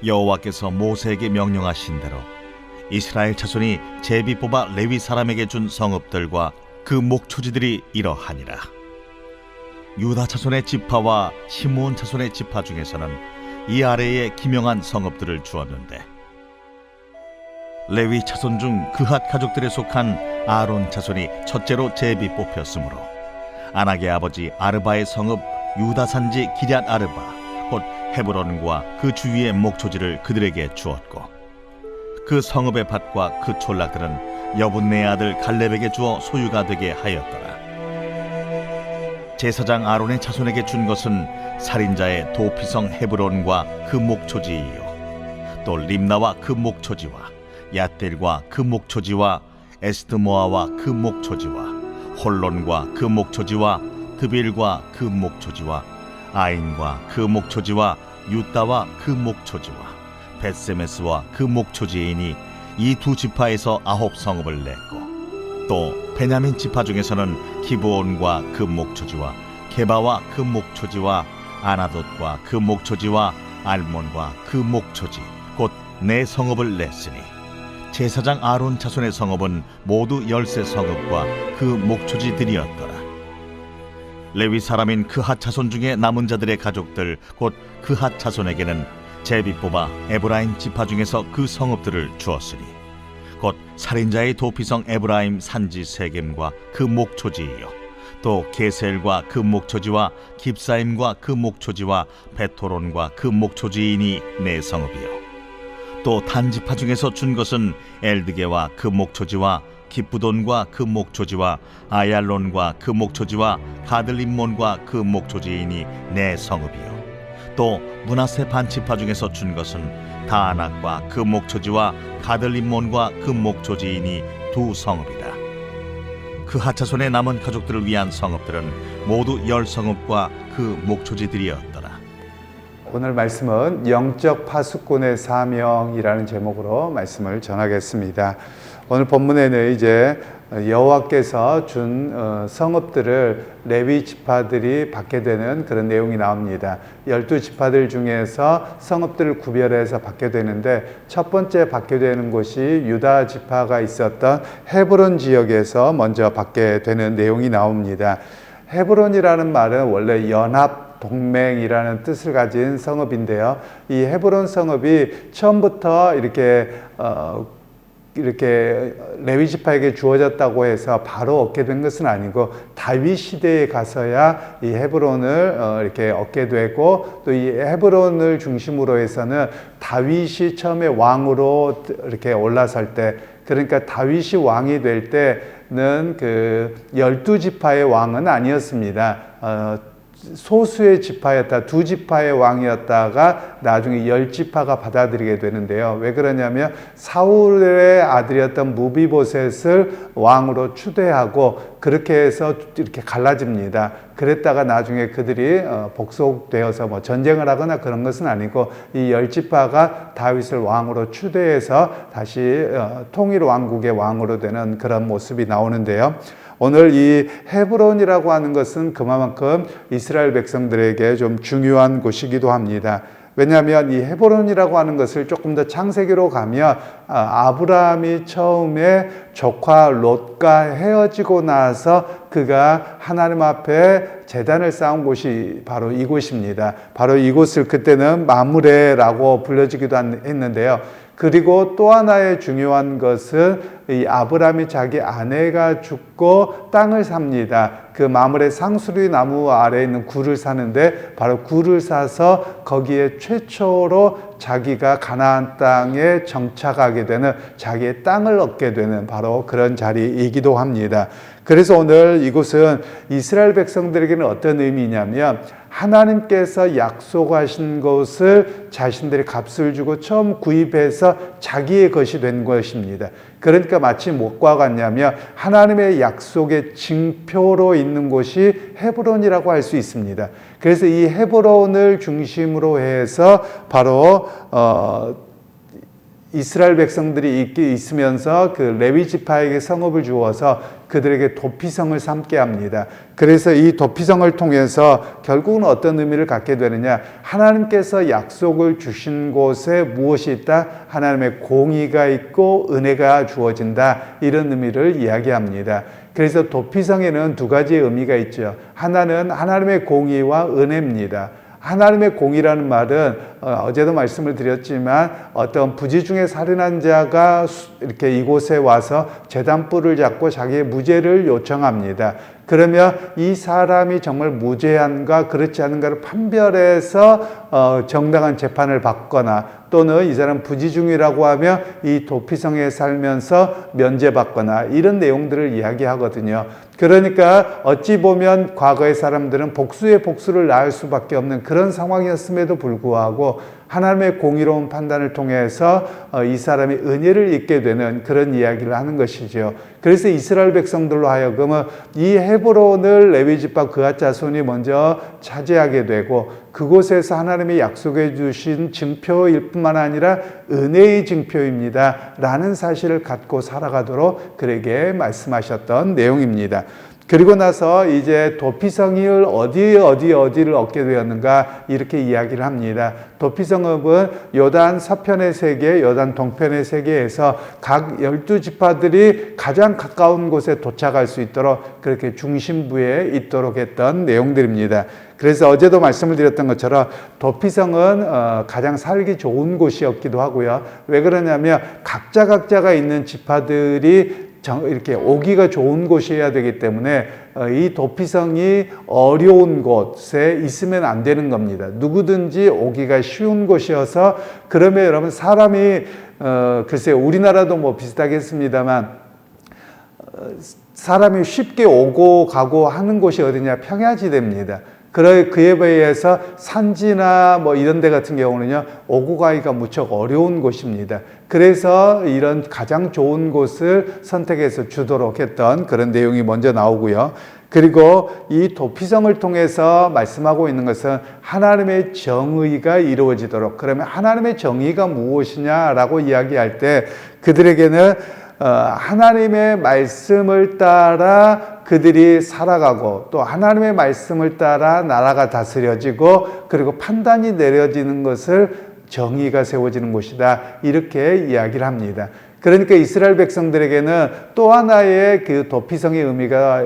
여호와께서 모세에게 명령하신 대로 이스라엘 자손이 제비 뽑아 레위 사람에게 준 성읍들과 그 목초지들이 이러하니라. 유다 자손의 지파와 시므온 자손의 지파 중에서는 이 아래에 기명한 성읍들을 주었는데, 레위 자손 중 그핫 가족들에 속한 아론 자손이 첫째로 제비 뽑혔으므로 아낙의 아버지 아르바의 성읍 유다 산지 기럇 아르바 곧 헤브론과 그 주위의 목초지를 그들에게 주었고, 그 성읍의 밭과 그 촌락들은 여분네의 아들 갈렙에게 주어 소유가 되게 하였더라. 제사장 아론의 자손에게 준 것은 살인자의 도피성 헤브론과 그 목초지이요, 또 림나와 그 목초지와 얏델과 그 목초지와 에스드모아와 그 목초지와 홀론과 그 목초지와 드빌과 그 목초지와 아인과 그 목초지와 유다와 그 목초지와 벳세메스와 그 목초지이니 이 두 지파에서 9성읍을 냈고, 또 베냐민 지파 중에서는 기브온과 그 목초지와 게바와 그 목초지와 아나돗과 그 목초지와 알몬과 그 목초지 곧 4성읍을 냈으니 제사장 아론 자손의 성읍은 모두 13성읍과 그 목초지들이었더라. 레위 사람인 그핫 자손 중에 남은 자들의 가족들 곧 그핫 자손에게는 제비 뽑아 에브라임 지파 중에서 그 성읍들을 주었으니 곧 살인자의 도피성 에브라임 산지 세겜과 그 목초지이요, 또 게셀과 그 목초지와 깁사임과 그 목초지와 베토론과 그 목초지이니 4성읍이요. 또 단지파 중에서 준 것은 엘드게와 그 목초지와 기쁘돈과 그 목초지와 아얄론과 그 목초지와 가들림몬과 그 목초지이니 4성읍이요. 또 므낫세 반지파 중에서 준 것은 다아낙과 그 목초지와 가들림몬과 그 목초지이니 2성읍이라. 그 하차손의 남은 가족들을 위한 성읍들은 모두 10성읍과 그 목초지들이었더라. 오늘 말씀은 영적 파수꾼의 사명이라는 제목으로 말씀을 전하겠습니다. 오늘 본문에는 이제 여호와께서 준 성읍들을 레위 지파들이 받게 되는 그런 내용이 나옵니다. 12지파들 중에서 성읍들을 구별해서 받게 되는데, 첫 번째 받게 되는 곳이 유다 지파가 있었던 헤브론 지역에서 먼저 받게 되는 내용이 나옵니다. 헤브론이라는 말은 원래 연합 동맹이라는 뜻을 가진 성읍인데요. 이 헤브론 성읍이 처음부터 이렇게 레위 지파에게 주어졌다고 해서 바로 얻게 된 것은 아니고, 다윗 시대에 가서야 이 헤브론을 이렇게 얻게 되고, 또 이 헤브론을 중심으로 해서는 다윗이 처음에 왕으로 이렇게 올라설 때, 그러니까 다윗이 왕이 될 때는 그 12지파의 왕은 아니었습니다. 소수의 지파였다, 2지파의 왕이었다가 나중에 10지파가 받아들이게 되는데요. 왜 그러냐면 사울의 아들이었던 무비보셋을 왕으로 추대하고 그렇게 해서 이렇게 갈라집니다. 그랬다가 나중에 그들이 복속되어서 뭐 전쟁을 하거나 그런 것은 아니고, 이 10지파가 다윗을 왕으로 추대해서 다시 통일 왕국의 왕으로 되는 그런 모습이 나오는데요. 오늘 이 헤브론이라고 하는 것은 그만큼 이스라엘 백성들에게 좀 중요한 곳이기도 합니다. 왜냐하면 이 헤브론이라고 하는 것을 조금 더 창세기로 가면 아브라함이 처음에 조카 롯과 헤어지고 나서 그가 하나님 앞에 제단을 쌓은 곳이 바로 이곳입니다. 바로 이곳을 그때는 마므레라고 불려지기도 했는데요. 그리고 또 하나의 중요한 것은 이 아브라함이 자기 아내가 죽고 땅을 삽니다. 그 마므레 상수리 나무 아래에 있는 굴을 사는데, 바로 굴을 사서 거기에 최초로 자기가 가나안 땅에 정착하게 되는, 자기의 땅을 얻게 되는 바로 그런 자리이기도 합니다. 그래서 오늘 이곳은 이스라엘 백성들에게는 어떤 의미냐면, 하나님께서 약속하신 것을 자신들이 값을 주고 처음 구입해서 자기의 것이 된 것입니다. 그러니까 마치 무엇과 같냐면 하나님의 약속의 징표로 있는 곳이 헤브론이라고 할 수 있습니다. 그래서 이 헤브론을 중심으로 해서 바로 이스라엘 백성들이 있으면서 그 레위 지파에게 성읍을 주어서 그들에게 도피성을 삼게 합니다. 그래서 이 도피성을 통해서 결국은 어떤 의미를 갖게 되느냐, 하나님께서 약속을 주신 곳에 무엇이 있다? 하나님의 공의가 있고 은혜가 주어진다, 이런 의미를 이야기합니다. 그래서 도피성에는 두 가지의 의미가 있죠. 하나는 하나님의 공의와 은혜입니다. 하나님의 공의라는 말은 어제도 말씀을 드렸지만 어떤 부지 중에 살인한 자가 이렇게 이곳에 와서 제단불을 잡고 자기의 무죄를 요청합니다. 그러면 이 사람이 정말 무죄한가 그렇지 않은가를 판별해서 정당한 재판을 받거나, 또는 이 사람 부지중이라고 하면 이 도피성에 살면서 면제받거나, 이런 내용들을 이야기하거든요. 그러니까 어찌 보면 과거의 사람들은 복수의 복수를 낳을 수밖에 없는 그런 상황이었음에도 불구하고 하나님의 공의로운 판단을 통해서 이 사람이 은혜를 입게 되는 그런 이야기를 하는 것이죠. 그래서 이스라엘 백성들로 하여금은 이 헤브론을 레위 지파 그앗 자손이 먼저 차지하게 되고, 그곳에서 하나님이 약속해 주신 증표일 뿐만 아니라 은혜의 증표입니다 라는 사실을 갖고 살아가도록 그에게 말씀하셨던 내용입니다. 그리고 나서 이제 도피성을 어디를 얻게 되었는가, 이렇게 이야기를 합니다. 도피성읍은 요단 서편의 세계, 요단 동편의 세계에서 각 12지파들이 가장 가까운 곳에 도착할 수 있도록 그렇게 중심부에 있도록 했던 내용들입니다. 그래서 어제도 말씀을 드렸던 것처럼 도피성은 가장 살기 좋은 곳이었기도 하고요. 왜 그러냐면 각자가 있는 지파들이 이렇게 오기가 좋은 곳이어야 되기 때문에 이 도피성이 어려운 곳에 있으면 안 되는 겁니다. 누구든지 오기가 쉬운 곳이어서, 그러면 여러분 사람이 글쎄요, 우리나라도 뭐 비슷하겠습니다만 사람이 쉽게 오고 가고 하는 곳이 어디냐? 평야지대입니다. 그에 비해서 산지나 뭐 이런 데 같은 경우는요, 오고 가기가 무척 어려운 곳입니다. 그래서 이런 가장 좋은 곳을 선택해서 주도록 했던 그런 내용이 먼저 나오고요. 그리고 이 도피성을 통해서 말씀하고 있는 것은 하나님의 정의가 이루어지도록, 그러면 하나님의 정의가 무엇이냐라고 이야기할 때 그들에게는 하나님의 말씀을 따라 그들이 살아가고, 또 하나님의 말씀을 따라 나라가 다스려지고, 그리고 판단이 내려지는 것을 정의가 세워지는 곳이다, 이렇게 이야기를 합니다. 그러니까 이스라엘 백성들에게는 또 하나의 그 도피성의 의미가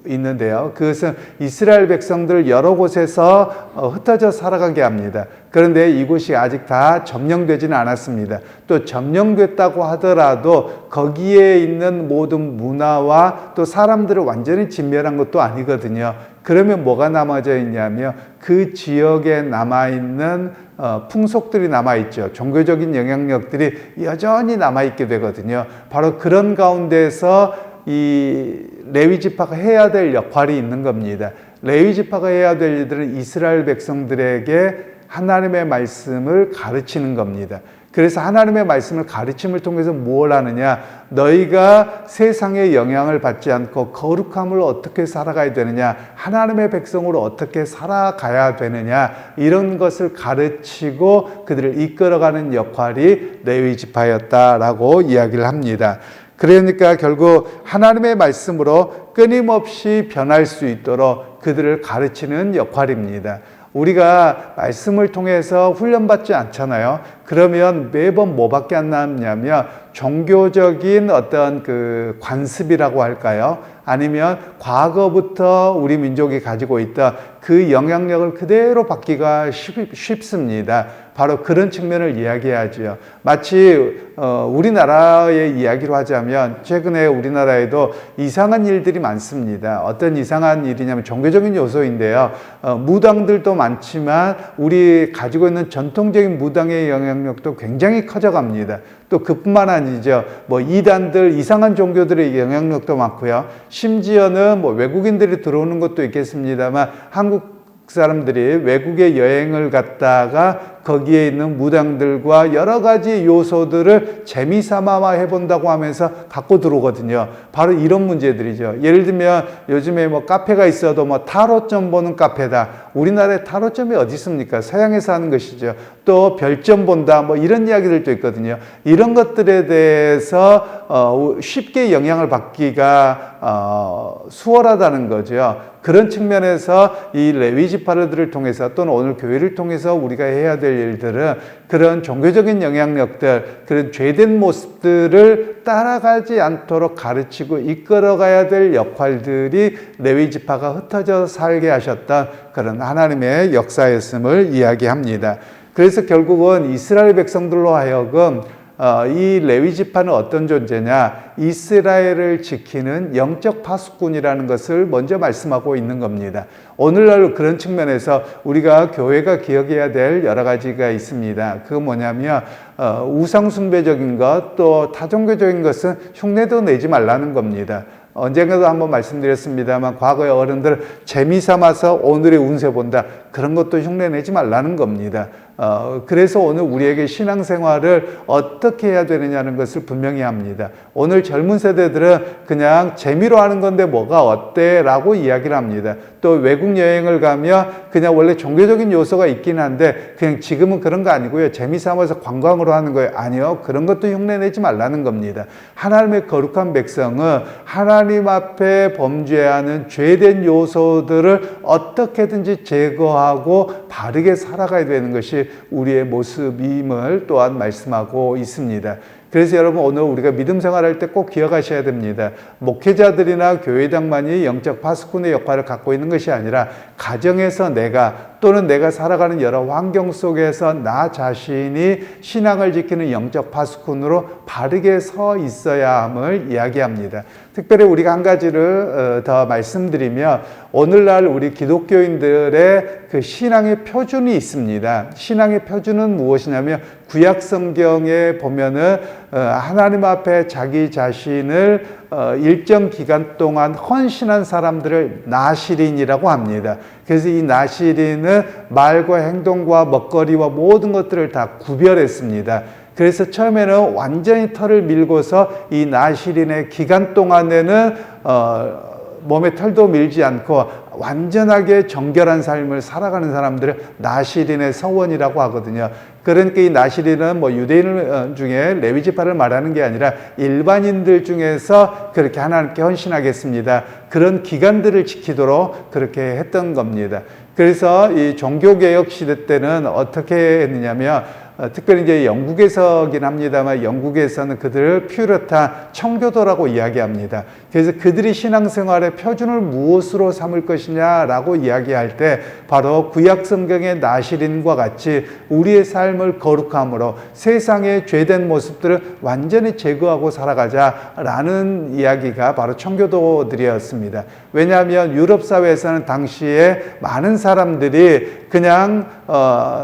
있는데요. 그것은 이스라엘 백성들을 여러 곳에서 흩어져 살아가게 합니다. 그런데 이곳이 아직 다 점령되지는 않았습니다. 또 점령됐다고 하더라도 거기에 있는 모든 문화와 또 사람들을 완전히 진멸한 것도 아니거든요. 그러면 뭐가 남아져 있냐면 그 지역에 남아있는 풍속들이 남아있죠. 종교적인 영향력들이 여전히 남아있게 되거든요. 바로 그런 가운데서 이 레위 지파가 해야 될 역할이 있는 겁니다. 레위 지파가 해야 될 일들은 이스라엘 백성들에게 하나님의 말씀을 가르치는 겁니다. 그래서 하나님의 말씀을 가르침을 통해서 무엇을 하느냐? 너희가 세상의 영향을 받지 않고 거룩함을 어떻게 살아가야 되느냐? 하나님의 백성으로 어떻게 살아가야 되느냐? 이런 것을 가르치고 그들을 이끌어가는 역할이 레위 지파였다라고 이야기를 합니다. 그러니까 결국 하나님의 말씀으로 끊임없이 변할 수 있도록 그들을 가르치는 역할입니다. 우리가 말씀을 통해서 훈련받지 않잖아요. 그러면 매번 뭐밖에 안 남냐면 종교적인 어떤 그 관습이라고 할까요? 아니면 과거부터 우리 민족이 가지고 있던 그 영향력을 그대로 받기가 쉽습니다. 바로 그런 측면을 이야기하죠. 마치 우리나라의 이야기로 하자면 최근에 우리나라에도 이상한 일들이 많습니다. 어떤 이상한 일이냐면 종교적인 요소인데요. 무당들도 많지만 우리 가지고 있는 전통적인 무당의 영향력도 굉장히 커져갑니다. 또 그뿐만 아니죠. 뭐 이단들, 이상한 종교들의 영향력도 많고요. 심지어는 뭐 외국인들이 들어오는 것도 있겠습니다만 한국 사람들이 외국에 여행을 갔다가 거기에 있는 무당들과 여러 가지 요소들을 재미삼아 해본다고 하면서 갖고 들어오거든요. 바로 이런 문제들이죠. 예를 들면 요즘에 뭐 카페가 있어도 뭐 타로점 보는 카페다. 우리나라에 타로점이 어디 있습니까? 서양에서 하는 것이죠. 또 별점 본다. 뭐 이런 이야기들도 있거든요. 이런 것들에 대해서 쉽게 영향을 받기가 수월하다는 거죠. 그런 측면에서 이 레위 지파들을 통해서 또는 오늘 교회를 통해서 우리가 해야 될 일들은 그런 종교적인 영향력들, 그런 죄된 모습들을 따라가지 않도록 가르치고 이끌어가야 될 역할들이 레위 지파가 흩어져 살게 하셨던 그런 하나님의 역사였음을 이야기합니다. 그래서 결국은 이스라엘 백성들로 하여금 이 레위 지파는 어떤 존재냐? 이스라엘을 지키는 영적 파수꾼이라는 것을 먼저 말씀하고 있는 겁니다. 오늘날 그런 측면에서 우리가 교회가 기억해야 될 여러 가지가 있습니다. 그거 뭐냐면 우상 숭배적인 것, 또 타종교적인 것은 흉내도 내지 말라는 겁니다. 언젠가도 한번 말씀드렸습니다만 과거의 어른들 재미삼아서 오늘의 운세 본다, 그런 것도 흉내내지 말라는 겁니다. 그래서 오늘 우리에게 신앙생활을 어떻게 해야 되느냐는 것을 분명히 합니다. 오늘 젊은 세대들은 그냥 재미로 하는 건데 뭐가 어때? 라고 이야기를 합니다. 또 외국 여행을 가면 그냥 원래 종교적인 요소가 있긴 한데 그냥 지금은 그런 거 아니고요, 재미삼아서 관광으로 하는 거예요. 아니요, 그런 것도 흉내내지 말라는 겁니다. 하나님의 거룩한 백성은 하나님 앞에 범죄하는 죄된 요소들을 어떻게든지 제거하고 바르게 살아가야 되는 것이 우리의 모습임을 또한 말씀하고 있습니다. 그래서 여러분, 오늘 우리가 믿음 생활할 때 꼭 기억하셔야 됩니다. 목회자들이나 교회당만이 영적 파수꾼의 역할을 갖고 있는 것이 아니라 가정에서 내가, 또는 내가 살아가는 여러 환경 속에서 나 자신이 신앙을 지키는 영적 파수꾼으로 바르게 서 있어야 함을 이야기합니다. 특별히 우리가 한 가지를 더 말씀드리면, 오늘날 우리 기독교인들의 그 신앙의 표준이 있습니다. 신앙의 표준은 무엇이냐면, 구약 성경에 보면은 하나님 앞에 자기 자신을 일정 기간 동안 헌신한 사람들을 나시린이라고 합니다. 그래서 이 나시린은 말과 행동과 먹거리와 모든 것들을 다 구별했습니다. 그래서 처음에는 완전히 털을 밀고서 이 나시린의 기간 동안에는 몸에 털도 밀지 않고 완전하게 정결한 삶을 살아가는 사람들을 나시린의 서원이라고 하거든요. 그러니까 이 나시린은 뭐 유대인 중에 레위 지파를 말하는 게 아니라 일반인들 중에서 그렇게 하나님께 헌신하겠습니다, 그런 기간들을 지키도록 그렇게 했던 겁니다. 그래서 이 종교개혁 시대 때는 어떻게 했느냐면, 특별히 이제 영국에서긴 합니다만, 영국에서는 그들을 퓨리탄 청교도라고 이야기합니다. 그래서 그들이 신앙생활의 표준을 무엇으로 삼을 것이냐라고 이야기할 때 바로 구약 성경의 나시린과 같이 우리의 삶을 거룩함으로 세상의 죄된 모습들을 완전히 제거하고 살아가자라는 이야기가 바로 청교도들이었습니다. 왜냐하면 유럽 사회에서는 당시에 많은 사람들이 그냥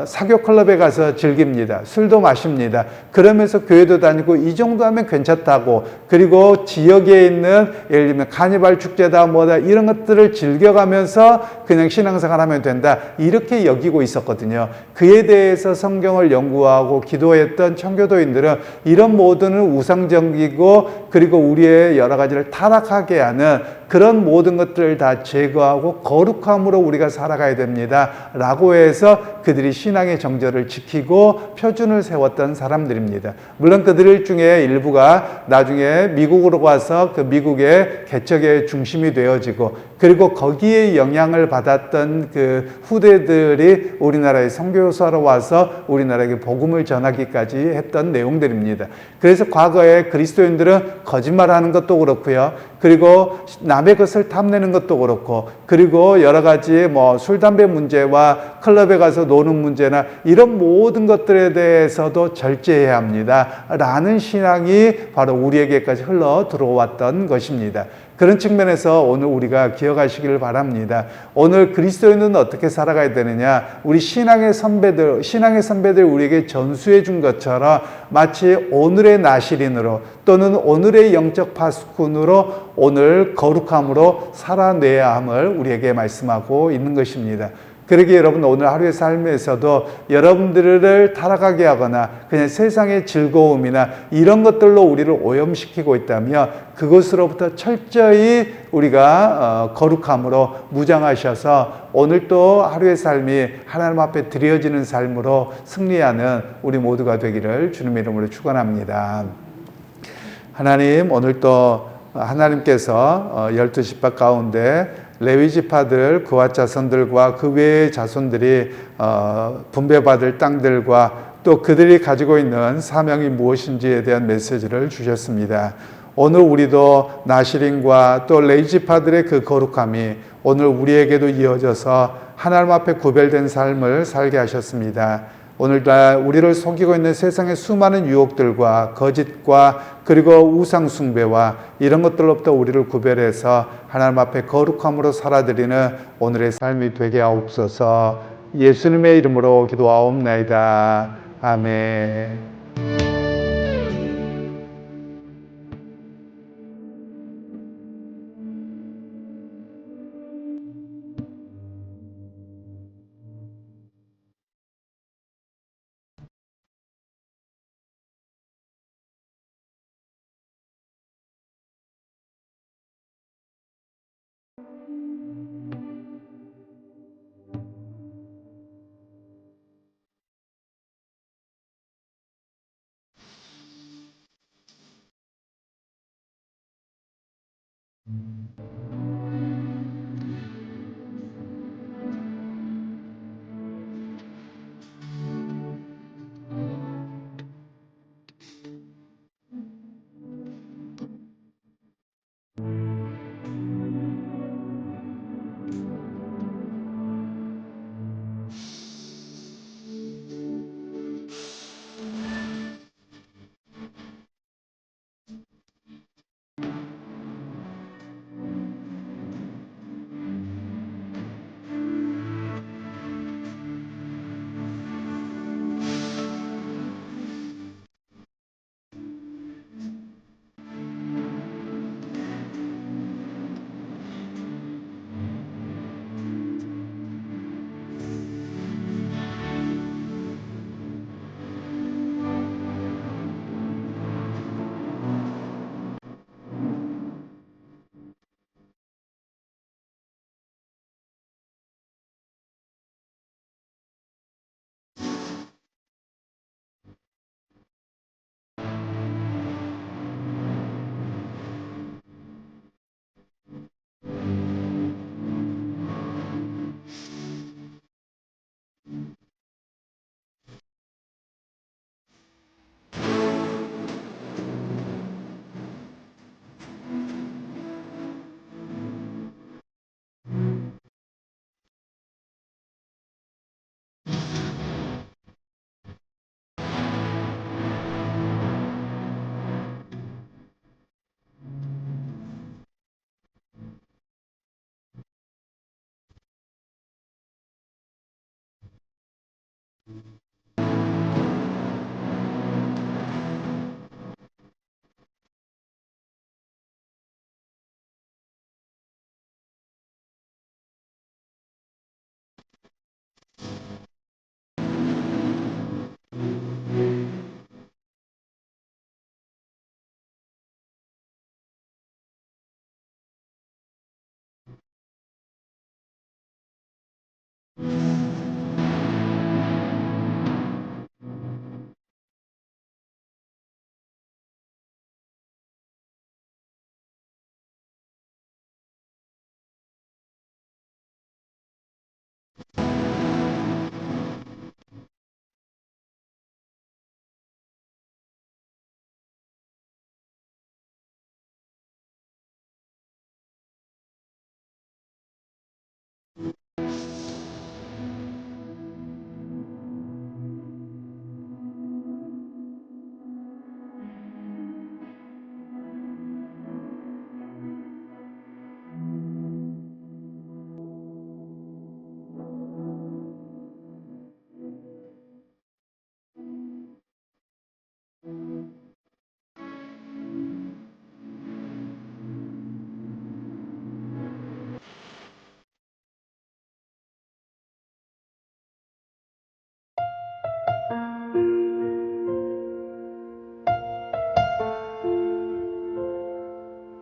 사교 클럽에 가서 즐깁니다. 술도 마십니다. 그러면서 교회도 다니고 이 정도 하면 괜찮다고, 그리고 지역에 있는 예를 들면 카니발 축제다 뭐다 이런 것들을 즐겨가면서 그냥 신앙생활 하면 된다, 이렇게 여기고 있었거든요. 그에 대해서 성경을 연구하고 기도했던 청교도인들은 이런 모든을 우상적이고 그리고 우리의 여러 가지를 타락하게 하는 그런 모든 것들을 다 제거하고 거룩함으로 우리가 살아가야 됩니다 라고 해서 그들이 신앙의 정절을 지키고 표준을 세웠던 사람들입니다. 물론 그들 중에 일부가 나중에 미국으로 와서 그 미국의 개척의 중심이 되어지고, 그리고 거기에 영향을 받았던 그 후대들이 우리나라의 선교사로 와서 우리나라에게 복음을 전하기까지 했던 내용들입니다. 그래서 과거에 그리스도인들은 거짓말하는 것도 그렇고요, 그리고 남의 것을 탐내는 것도 그렇고, 그리고 여러 가지 뭐 술, 담배 문제와 클럽에 가서 노는 문제나 이런 모든 것들에 대해서도 절제해야 합니다 라는 신앙이 바로 우리에게까지 흘러 들어왔던 것입니다. 그런 측면에서 오늘 우리가 기억하시기를 바랍니다. 오늘 그리스도인은 어떻게 살아가야 되느냐? 우리 신앙의 선배들 우리에게 전수해 준 것처럼 마치 오늘의 나시린으로 또는 오늘의 영적 파수꾼으로 오늘 거룩함으로 살아내야 함을 우리에게 말씀하고 있는 것입니다. 그러기에 여러분, 오늘 하루의 삶에서도 여러분들을 타락하게 하거나 그냥 세상의 즐거움이나 이런 것들로 우리를 오염시키고 있다면 그것으로부터 철저히 우리가 거룩함으로 무장하셔서 오늘 또 하루의 삶이 하나님 앞에 드려지는 삶으로 승리하는 우리 모두가 되기를 주님의 이름으로 축원합니다. 하나님, 오늘 또 하나님께서 12지파 가운데 레위 지파들, 그와 자손들과 그 외의 자손들이 분배받을 땅들과 또 그들이 가지고 있는 사명이 무엇인지에 대한 메시지를 주셨습니다. 오늘 우리도 나시린과 또 레위 지파들의 그 거룩함이 오늘 우리에게도 이어져서 하나님 앞에 구별된 삶을 살게 하셨습니다. 오늘도 우리를 속이고 있는 세상의 수많은 유혹들과 거짓과 그리고 우상 숭배와 이런 것들로부터 우리를 구별해서 하나님 앞에 거룩함으로 살아드리는 오늘의 삶이 되게 하옵소서. 예수님의 이름으로 기도하옵나이다. 아멘.